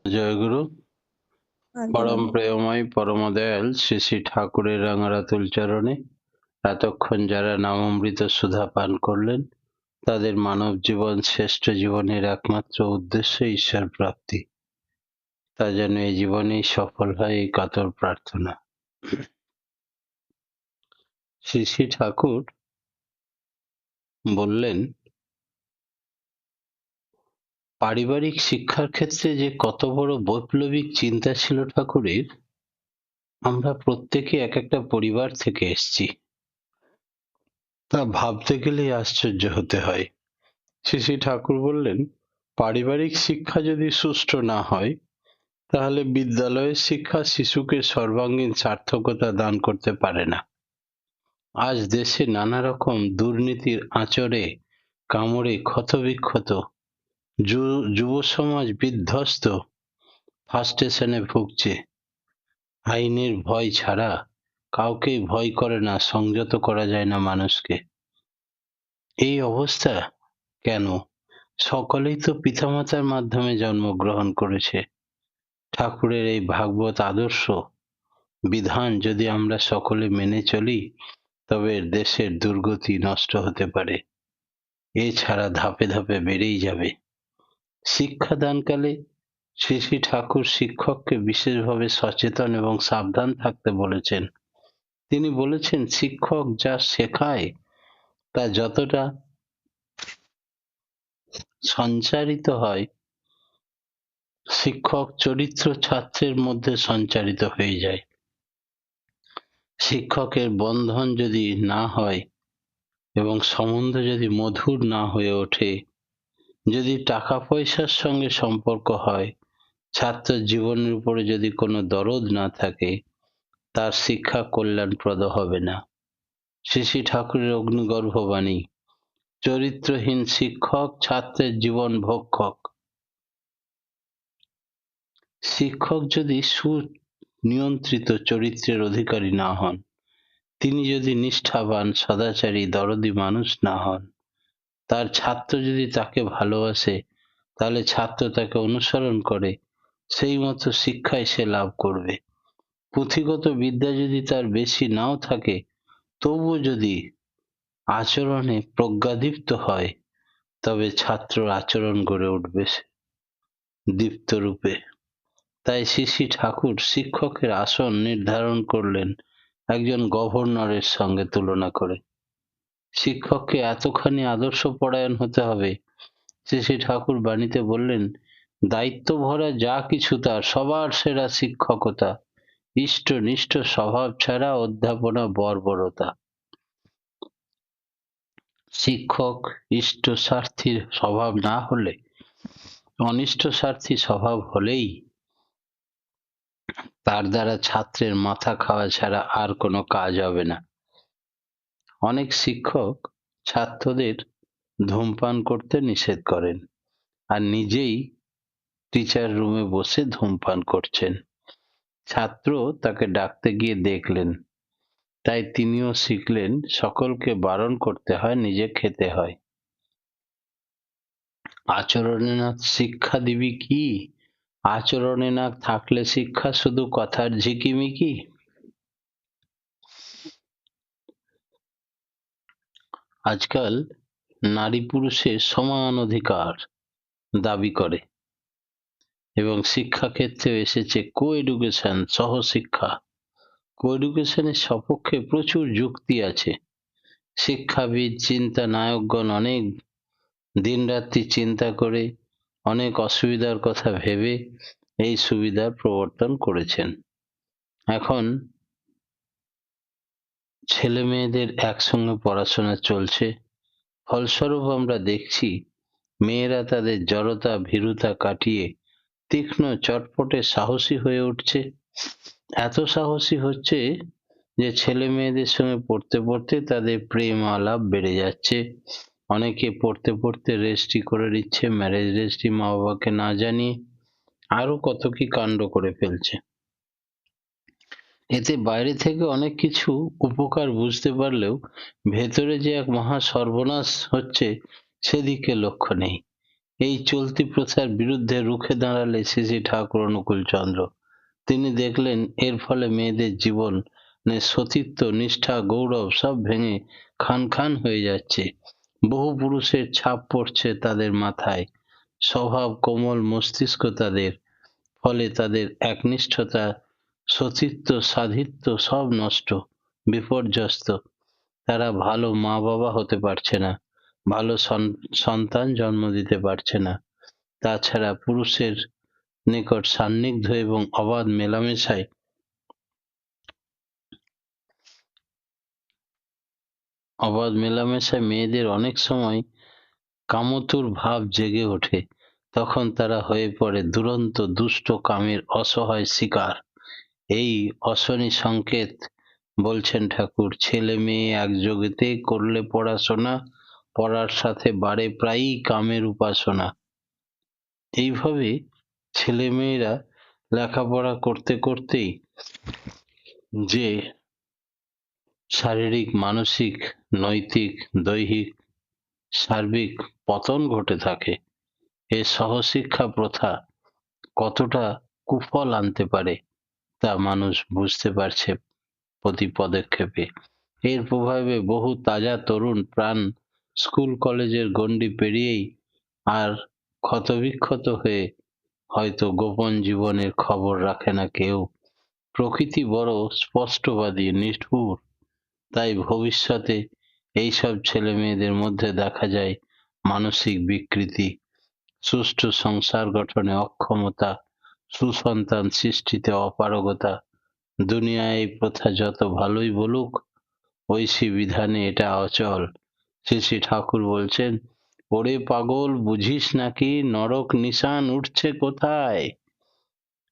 জয়গুরু। পরম জয়গুরু। প্রেমময় পরমদয়াল শ্রী শ্রী ঠাকুরের রাঙারাতুল চরণে এতক্ষণ যারা নামামৃত সুধা পান করলেন, তাদের মানব জীবন শ্রেষ্ঠ জীবনের একমাত্র উদ্দেশ্য ঈশ্বর প্রাপ্তি। তা যেন এই জীবনেই সফল হয়, এই কাতর প্রার্থনা। শ্রী শ্রী ঠাকুর বললেন, পারিবারিক শিক্ষার ক্ষেত্রে যে কত বড় বৈপ্লবিক চিন্তা ছিল ঠাকুরের। আমরা প্রত্যেকে এক একটা পরিবার থেকে এসেছি, তা ভাবতে গেলেই আশ্চর্য হতে হয়। শ্রী শ্রী ঠাকুর বললেন, পারিবারিক শিক্ষা যদি সুষ্ঠু না হয়, তাহলে বিদ্যালয়ের শিক্ষা শিশুকে সর্বাঙ্গীন সার্থকতা দান করতে পারে না। আজ দেশে নানা রকম দুর্নীতির আঁচড়ে কামড়ে ক্ষতবিক্ষত যুব সমাজ বিধ্বস্ত, ফ্রাস্ট্রেশনে ভুগছে। আইনের ভয় ছাড়া কাউকেই ভয় করে না, সংযত করা যায় না মানুষকে। এই অবস্থা কেন? সকলেই তো পিতামাতার মাধ্যমে জন্মগ্রহণ করেছে। ঠাকুরের এই ভাগবত আদর্শ বিধান যদি আমরা সকলে মেনে চলি, তবে দেশের দুর্গতি নষ্ট হতে পারে। এছাড়া ধাপে ধাপে বেড়েই যাবে। শিক্ষাদানকালে শ্রী শ্রী ঠাকুর শিক্ষককে বিশেষভাবে সচেতন এবং সাবধান থাকতে বলেছেন। তিনি বলেছেন, শিক্ষক যা শেখায় তা যতটা সঞ্চারিত হয়, শিক্ষক চরিত্র ছাত্রের মধ্যে সঞ্চারিত হয়ে যায়। শিক্ষকের বন্ধন যদি না হয় এবং সম্বন্ধ যদি মধুর না হয়ে ওঠে, যদি টাকা পয়সার সঙ্গে সম্পর্ক হয়, ছাত্রের জীবনের উপরে যদি কোনো দরদ না থাকে, তার শিক্ষা কল্যাণপ্রদ হবে না। শ্রী শ্রী ঠাকুরের অগ্নিগর্ভ বাণী, চরিত্রহীন শিক্ষক ছাত্রের জীবন ভক্ষক। শিক্ষক যদি সুনিয়ন্ত্রিত চরিত্রের অধিকারী না হন, তিনি যদি নিষ্ঠাবান সদাচারী দরদী মানুষ না হন, তার ছাত্র যদি তাকে ভালোবাসে, তাহলে ছাত্র তাকে অনুসরণ করে, সেই মতো শিক্ষাই সে লাভ করবে। পুঁথিগত বিদ্যা যদি তার বেশি নাও থাকে, তবুও যদি আচরণে প্রজ্ঞাদীপ্ত হয়, তবে ছাত্র আচরণ গড়ে উঠবে দীপ্ত রূপে। তাই শ্রী শ্রী ঠাকুর শিক্ষকের আসন নির্ধারণ করলেন একজন গভর্নরের সঙ্গে তুলনা করে। শিক্ষককে এতখানি আদর্শপরায়ণ হতে হবে। শ্রী শ্রী ঠাকুর বাণীতে বললেন, দায়িত্ব ভরা যা কিছু তার সবার সেরা শিক্ষকতা, ইষ্টনিষ্ঠ স্বভাব ছাড়া অধ্যাপনা বর্বরতা। শিক্ষক ইষ্টস্বার্থীর স্বভাব না হলে, অনিষ্টস্বার্থী স্বভাব হলেই তার দ্বারা ছাত্রের মাথা খাওয়া ছাড়া আর কোনো কাজ হবে না। অনেক শিক্ষক ছাত্রদের ধূমপান করতে নিষেধ করেন, আর নিজেই টিচার রুমে বসে ধূমপান করছেন। ছাত্র তাকে ডাকতে গিয়ে দেখলেন, তাই তিনিও শিখলেন সকলকে বারণ করতে হয়, নিজে খেতে হয়। আচরণে না শিক্ষা দিবি কি? আচরণে না থাকলে শিক্ষা শুধু কথার ঝিকিমিকি। আজকাল নারী পুরুষের সমান অধিকার দাবি করে এবং শিক্ষাক্ষেত্রে এসেছে কো-এডুকেশন, সহশিক্ষা। কো-এডুকেশনের সপক্ষে প্রচুর যুক্তি আছে। শিক্ষাবিদ চিন্তা নায়কগণ অনেক দিনরাত্রি চিন্তা করে, অনেক অসুবিধার কথা ভেবে এই সুবিধার প্রবর্তন করেছেন। এখন ছেলে মেয়েদের একসঙ্গে পড়াশোনা চলছে, ফলস্বরূপ আমরা দেখছি মেয়েরা তাদের জড়তা ভীরুতা কাটিয়ে তীক্ষ্ণ চটপটে সাহসী হয়ে উঠছে। এত সাহসী হচ্ছে যে ছেলে মেয়েদের সঙ্গে পড়তে পড়তে তাদের প্রেম আলাপ বেড়ে যাচ্ছে। অনেকে পড়তে পড়তে রেজিস্ট্রি করে নিচ্ছে, ম্যারেজ রেজিস্ট্রি মা বাবাকে না জানিয়ে। আরো কত কি কাণ্ড করে ফেলছে। এতে বাইরে থেকে অনেক কিছু উপকার বুঝতে পারলেও ভেতরে যে এক মহা সর্বনাশ হচ্ছে, সেদিকে লক্ষ্য নেই। এই চলতি প্রথার বিরুদ্ধে রুখে দাঁড়ালে শ্রী ঠাকুর অনুকূল চন্দ্র। তিনি দেখলেন এর ফলে মেয়েদের জীবনে সতীত্ব, নিষ্ঠা, গৌরব সব ভেঙে খান খান হয়ে যাচ্ছে। বহু পুরুষের ছাপ পড়ছে তাদের মাথায়, স্বভাব কোমল মস্তিষ্ক তাদের, ফলে তাদের একনিষ্ঠতা, সতীত্ব, সাধিত্ব সব নষ্ট, বিপর্যস্ত। তারা ভালো মা বাবা হতে পারছে না, ভালো সন্তান জন্ম দিতে পারছে না। তাছাড়া পুরুষের নিকট সান্নিধ্য এবং অবাধ মেলামেশায় মেয়েদের অনেক সময় কামতুর ভাব জেগে ওঠে। তখন তারা হয়ে পড়ে দুরন্ত দুষ্ট কামের অসহায় শিকার। এই অশনি সংকেত, বলছেন ঠাকুর, ছেলে মেয়ে একযোগেতে করলে পড়াশোনা, পড়ার সাথে বাড়ে প্রায়ই কামের উপাসনা। এইভাবে ছেলে মেয়েরা লেখাপড়া করতে করতেই যে শারীরিক, মানসিক, নৈতিক, দৈহিক, সার্বিক পতন ঘটে থাকে, এ সহশিক্ষা প্রথা কতটা কুফল আনতে পারে তা মানুষ বুঝতে পারছে প্রতি পদক্ষেপে। এর প্রভাবে বহু তাজা তরুণ প্রাণ স্কুল কলেজের গণ্ডি পেরিয়েই আর ক্ষতবিক্ষত হয়ে হয়তো গোপন জীবনের খবর রাখে না কেউ। প্রকৃতি বড় স্পষ্টবাদী, নিষ্ঠুর। তাই ভবিষ্যতে এইসব ছেলে মেয়েদের মধ্যে দেখা যায় মানসিক বিকৃতি, সুষ্ঠু সংসার গঠনে অক্ষমতা, সুসন্তান সৃষ্টিতে অপারগতা। দুনিয়ায় এই প্রথা যত ভালোই বলুক, ঐশী বিধানে এটা অচল। শ্রী শ্রী ঠাকুর বলছেন, ওরে পাগল, বুঝিস নাকি নরক নিশান উঠছে কোথায়?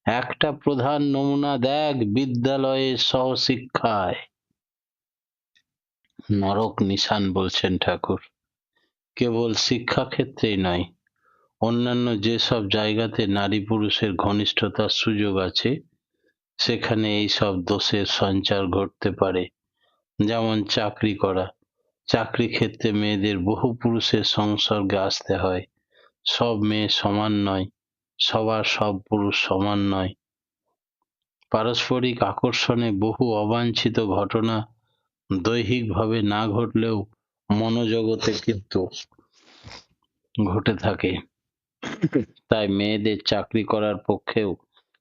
একটা প্রধান নমুনা দেখ বিদ্যালয়ে সহশিক্ষায়। নরক নিশান বলছেন ঠাকুর, কেবল শিক্ষাক্ষেত্রেই নয়, অন্যান্য যেসব জায়গাতে নারী পুরুষের ঘনিষ্ঠতার সুযোগ আছে সেখানে এই সব দোষের সঞ্চার ঘটতে পারে। যেমন চাকরি করা, চাকরি ক্ষেত্রে মেয়েদের বহু পুরুষের সংসর্গে আসতে হয়। সব মেয়ে সমান নয়, সবার সব পুরুষ সমান নয়। পারস্পরিক আকর্ষণে বহু অবাঞ্ছিত ঘটনা দৈহিকভাবে না ঘটলেও মনোজগতে কিন্তু ঘটে থাকে। তাই মেয়েদের চাকরি করার পক্ষেও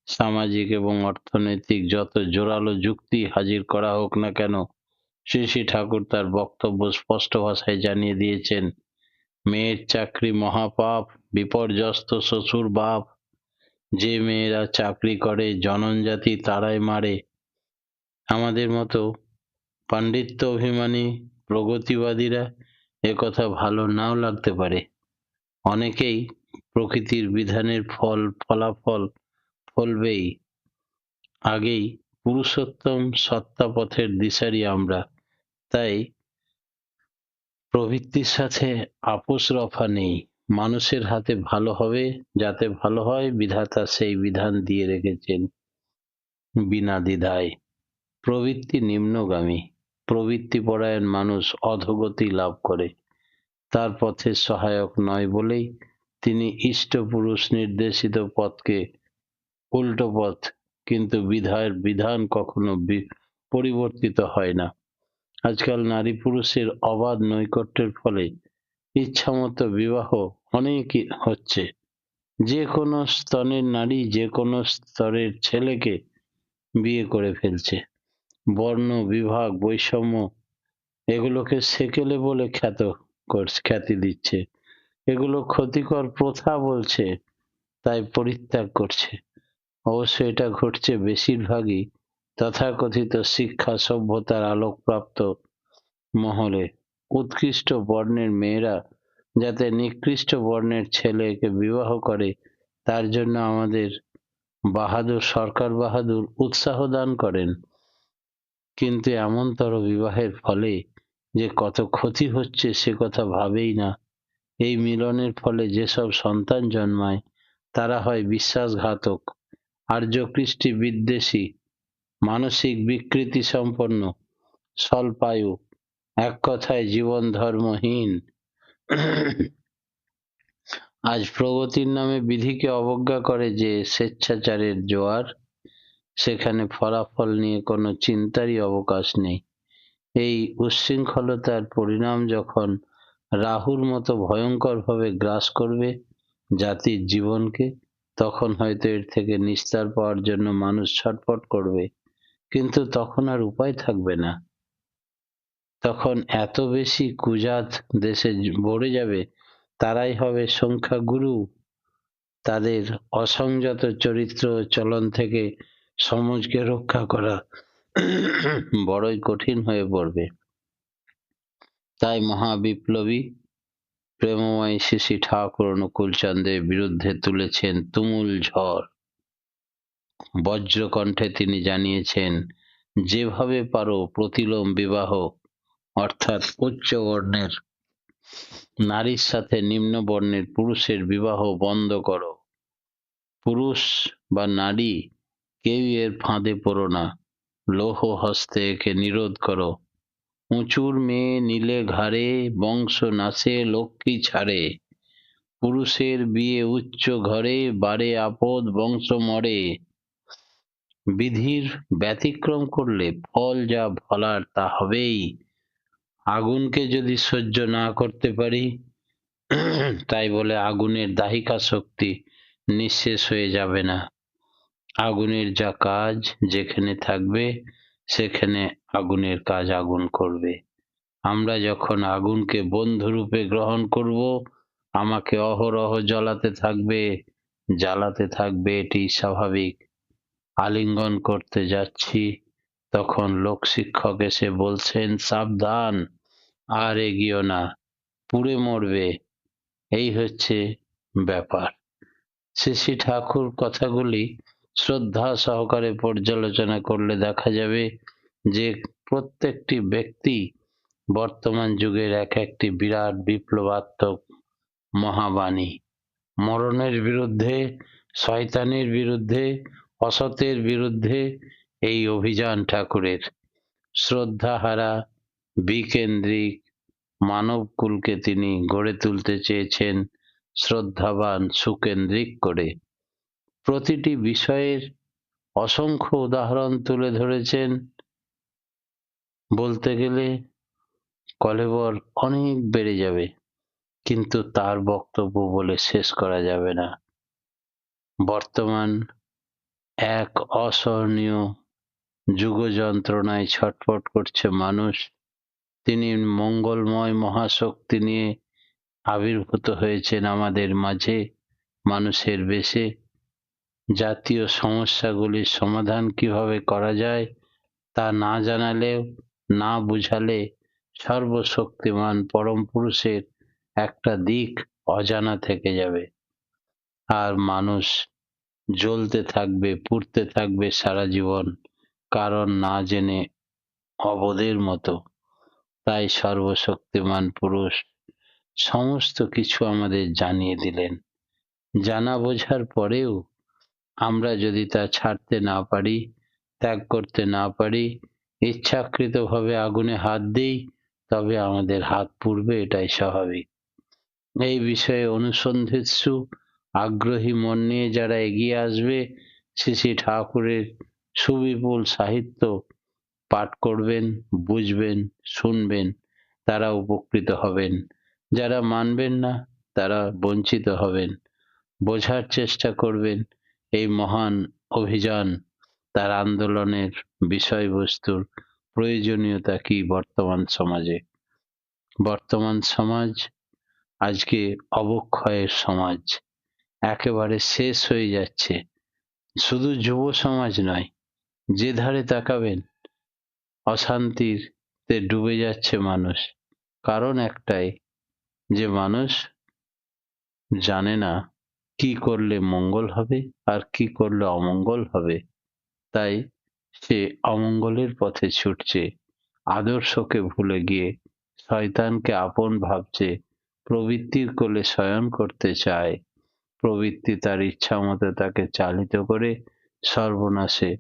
সামাজিক এবং অর্থনৈতিক যত জোরালো যুক্তি হাজির করা হোক না কেন, শ্রী শ্রী ঠাকুর তার বক্তব্য স্পষ্ট ভাষায় জানিয়ে দিয়েছেন, মেয়ের চাকরি মহাপাপ, বিপর্যস্ত শ্বশুর বাপ। যে মেয়েরা চাকরি করে জননজাতি তারাই মারে। আমাদের মতো পাণ্ডিত্য অভিমানী প্রগতিবাদীরা একথা ভালো নাও লাগতে পারে। অনেকেই প্রকৃতির বিধানের ফলাফল ফলবেই। আগেই পুরুষোত্তম সত্তাপথের দিশারি আমরা। তাই প্রবৃত্তির সাথে আপোষ রফা নেই। মানুষের হাতে ভালো হবে, যাতে ভালো হয় বিধাতা সেই বিধান দিয়ে রেখেছেন বিনা দ্বিধায়। প্রবৃত্তি নিম্নগামী, প্রবৃত্তিপরায়ণ মানুষ অধোগতি লাভ করে। তার পথের সহায়ক নয় বলেই তিনি ইষ্ট পুরুষ নির্দেশিত পথকে উল্টো পথ, কিন্তু বিধান কখনো পরিবর্তিত হয় না। আজকাল নারী পুরুষের অবাধ নৈকট্যের ফলে ইচ্ছামতো বিবাহ অনেকই হচ্ছে। যে কোনো স্তরের নারী যে কোনো স্তরের ছেলেকে বিয়ে করে ফেলছে। বর্ণ বিভাগ বৈষম্য এগুলোকে সেকেলে বলে খ্যাতি দিচ্ছে। এগুলো ক্ষতিকর প্রথা বলছে, তাই পরিত্যাগ করছে। অবশ্য এটা ঘটছে বেশিরভাগই তথাকথিত শিক্ষা সভ্যতার আলোকপ্রাপ্ত মহলে। উৎকৃষ্ট বর্ণের মেয়েরা যাতে নিকৃষ্ট বর্ণের ছেলেকে বিবাহ করে, তার জন্য আমাদের সরকার বাহাদুর উৎসাহ দান করেন। কিন্তু এমনতর বিবাহের ফলে যে কত ক্ষতি হচ্ছে সে কথা ভাবেই না। এই মিলনের ফলে যেসব সন্তান জন্মায় তারা হয় বিশ্বাসঘাতক, আর্যকৃষ্টি বিদ্বেষী, মানসিক বিকৃতি সম্পন্ন, স্বল্পায়ু, এক কথায় জীবন ধর্মহীন। আজ প্রগতির নামে বিধিকে অবজ্ঞা করে যে স্বেচ্ছাচারের জোয়ার, সেখানে ফলাফল নিয়ে কোনো চিন্তারই অবকাশ নেই। এই উচ্ছৃঙ্খলতার পরিণাম যখন রাহুর মতো ভয়ঙ্করভাবে গ্রাস করবে জাতির জীবনকে, তখন হয়তো এর থেকে নিস্তার পাওয়ার জন্য মানুষ ছটফট করবে, কিন্তু তখন আর উপায় থাকবে না। তখন এত বেশি কুজাত দেশে ভরে যাবে, তারাই হবে সংখ্যাগুরু। তাদের অসংযত চরিত্র ও চলন থেকে সমাজকে রক্ষা করা বড়ই কঠিন হয়ে পড়বে। তাই মহাবিপ্লবী প্রেমময় শ্রী ঠাকুর অনুকূলচন্দ্রের বিরুদ্ধে তুলেছেন তুমুল ঝড়। বজ্রকণ্ঠে তিনি জানিয়েছেন, যেভাবে পারো প্রতিলোম বিবাহ, অর্থাৎ উচ্চ বর্ণের নারীর সাথে নিম্ন বর্ণের পুরুষের বিবাহ বন্ধ করো। পুরুষ বা নারী কেউই এর ফাঁদে পড়ো না, লৌহ হস্তে একে নিরোধ করো। উঁচুর মেয়ে নিলে ঘাড়ে, বংশ নাশে লক্ষ্মী ছাড়ে। পুরুষের বিয়ে উচ্চ ঘরে, বাড়ে আপদ বংশ মরে। বিধির ব্যতিক্রম করলে ফল যা ফলার তা হবেই। আগুনকে যদি সহ্য না করতে পারি, তাই বলে আগুনের দাহিকা শক্তি নিঃশেষ হয়ে যাবে না। আগুনের যা কাজ যেখানে থাকবে, সেখানে আগুনের কাজ আগুন করবে। আমরা যখন আগুনকে বন্ধুরূপে গ্রহণ করব, আমাকে অহরহ জ্বালাতে থাকবে, এটি স্বাভাবিক। আলিঙ্গন করতে যাচ্ছি, তখন লোকশিক্ষক এসে বলছেন, সাবধান, আর এগিয়েও না, পুড়ে মরবে। এই হচ্ছে ব্যাপার। শ্রী ঠাকুর কথাগুলি শ্রদ্ধা সহকারে পর্যালোচনা করলে দেখা যাবে যে প্রত্যেকটি ব্যক্তি বর্তমান যুগের এক একটি বিরাট বিপ্লবাত্মক মহাবাণী। মরণের বিরুদ্ধে, শয়তানের বিরুদ্ধে, অসতের বিরুদ্ধে এই অভিযান ঠাকুরের। শ্রদ্ধাহারা, বিকেন্দ্রিক মানবকুলকে তিনি গড়ে তুলতে চেয়েছেন শ্রদ্ধাবান, সুকেন্দ্রিক করে। প্রতিটি বিষয়ের অসংখ্য উদাহরণ তুলে ধরেছেন। বলতে গেলে কলেবর অনেক বেড়ে যাবে, কিন্তু তার বক্তব্য বলে শেষ করা যাবে না। বর্তমান এক অসহনীয় যুগ যন্ত্রণায় ছটফট করছে মানুষ। তিনি মঙ্গলময় মহাশক্তি নিয়ে আবির্ভূত হয়েছেন আমাদের মাঝে মানুষের বেশে। জাতীয় সমস্যাগুলির সমাধান কিভাবে করা যায় তা না জানালেও, না বুঝালে সর্বশক্তিমান পরম পুরুষের একটা দিক অজানা থেকে যাবে, আর মানুষ জ্বলতে থাকবে, পুড়তে থাকবে সারা জীবন, কারণ না জেনে অবোধের মতো। তাই সর্বশক্তিমান পুরুষ সমস্ত কিছু আমাদের জানিয়ে দিলেন। জানা বোঝার পরেও আমরা যদি তা ছাড়তে না পারি, ত্যাগ করতে না পারি, ইচ্ছাকৃতভাবে আগুনে হাত দিই, তবে আমাদের হাত পুড়বে, এটাই স্বাভাবিক। এই বিষয়ে অনুসন্ধিৎসু আগ্রহী মন নিয়ে যারা এগিয়ে আসবে, শ্রী ঠাকুরের সুবিপুল সাহিত্য পাঠ করবেন, বুঝবেন, শুনবেন, তারা উপকৃত হবেন। যারা মানবেন না, তারা বঞ্চিত হবেন। বোঝার চেষ্টা করবেন এই মহান অভিযান, তার আন্দোলনের বিষয়বস্তুর প্রয়োজনীয়তা কি বর্তমান সমাজে। বর্তমান সমাজ আজকে অবক্ষয়ের সমাজ, একেবারে শেষ হয়ে যাচ্ছে। শুধু যুব সমাজ নয়, যে ধারে তাকাবেন অশান্তিতে ডুবে যাচ্ছে মানুষ। কারণ একটাই, যে মানুষ জানে না কি করলে মঙ্গল হবে আর কি করলে অমঙ্গল হবে, তাই সে অমঙ্গলের পথে ছুটছে, আদর্শকে ভুলে গিয়ে শয়তানকে আপন ভাবছে, প্রবৃত্তির কোলে শয়ন করতে চায়। প্রবৃত্তি তার ইচ্ছা মতো তাকে চালিত করে সর্বনাশে,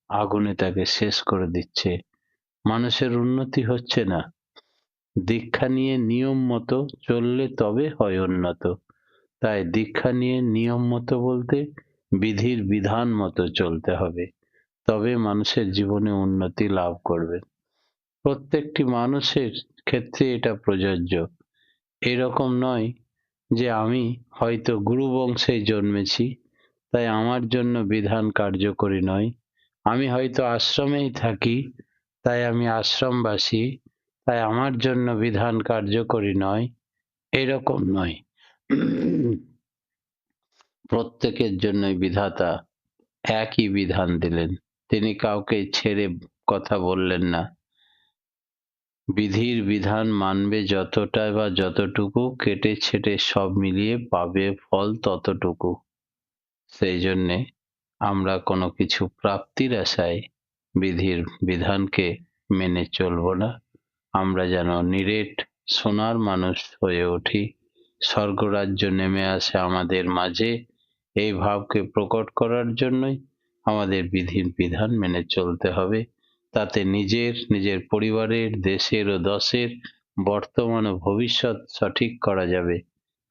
আগুনে তাকে শেষ করে দিচ্ছে। মানুষের উন্নতি হচ্ছে না। দীক্ষা নিয়ে নিয়ম মতো চললে তবে হয় উন্নত। তাই দীক্ষা নিয়ে নিয়ম মতো বলতে বিধির বিধান মতো চলতে হবে, তবে মানুষের জীবনে উন্নতি লাভ করবে। প্রত্যেকটি মানুষের ক্ষেত্রে এটা প্রযোজ্য। এরকম নয় যে আমি হয়তো গুরু বংশে জন্মেছি তাই আমার জন্য বিধান কার্যকরী নয়, আমি হয়তো আশ্রমেই থাকি তাই আমি আশ্রমবাসী, তাই আমার জন্য বিধান কার্যকরী নয়, এরকম নয়। প্রত্যেকের জন্যই বিধাতা একই বিধান দিলেন, তিনি কাউকে ছেড়ে কথা বললেন না। বিধির বিধান মানবে যতটা বা যতটুকু, কেটে ছেটে সব মিলিয়ে পাবে ফল ততটুকু। সেই জন্যে আমরা কোনো কিছু প্রাপ্তির আশায় বিধির বিধানকে মেনে চলব না। আমরা যেন নিরেট সোনার মানুষ হয়ে উঠি, স্বর্গরাজ্য নেমে আসে আমাদের মাঝে, এই ভাবকে প্রকট করার জন্যই আমাদের বিধির বিধান মেনে চলতে হবে। তাতে নিজের পরিবারের, দেশের ও দশের বর্তমান ও ভবিষ্যৎ সঠিক করা যাবে।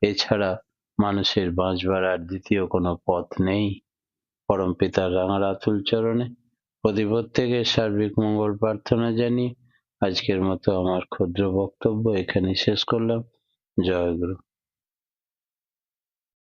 এছাড়া মানুষের বাঁচবার আর দ্বিতীয় কোনো পথ নেই। পরম পিতার রাঙা রাতুল চরণে প্রতিপ্রত্যেকের সার্বিক মঙ্গল প্রার্থনা জানিয়ে আজকের মতো আমার ক্ষুদ্র বক্তব্য এখানে শেষ করলাম। জয় গুরু।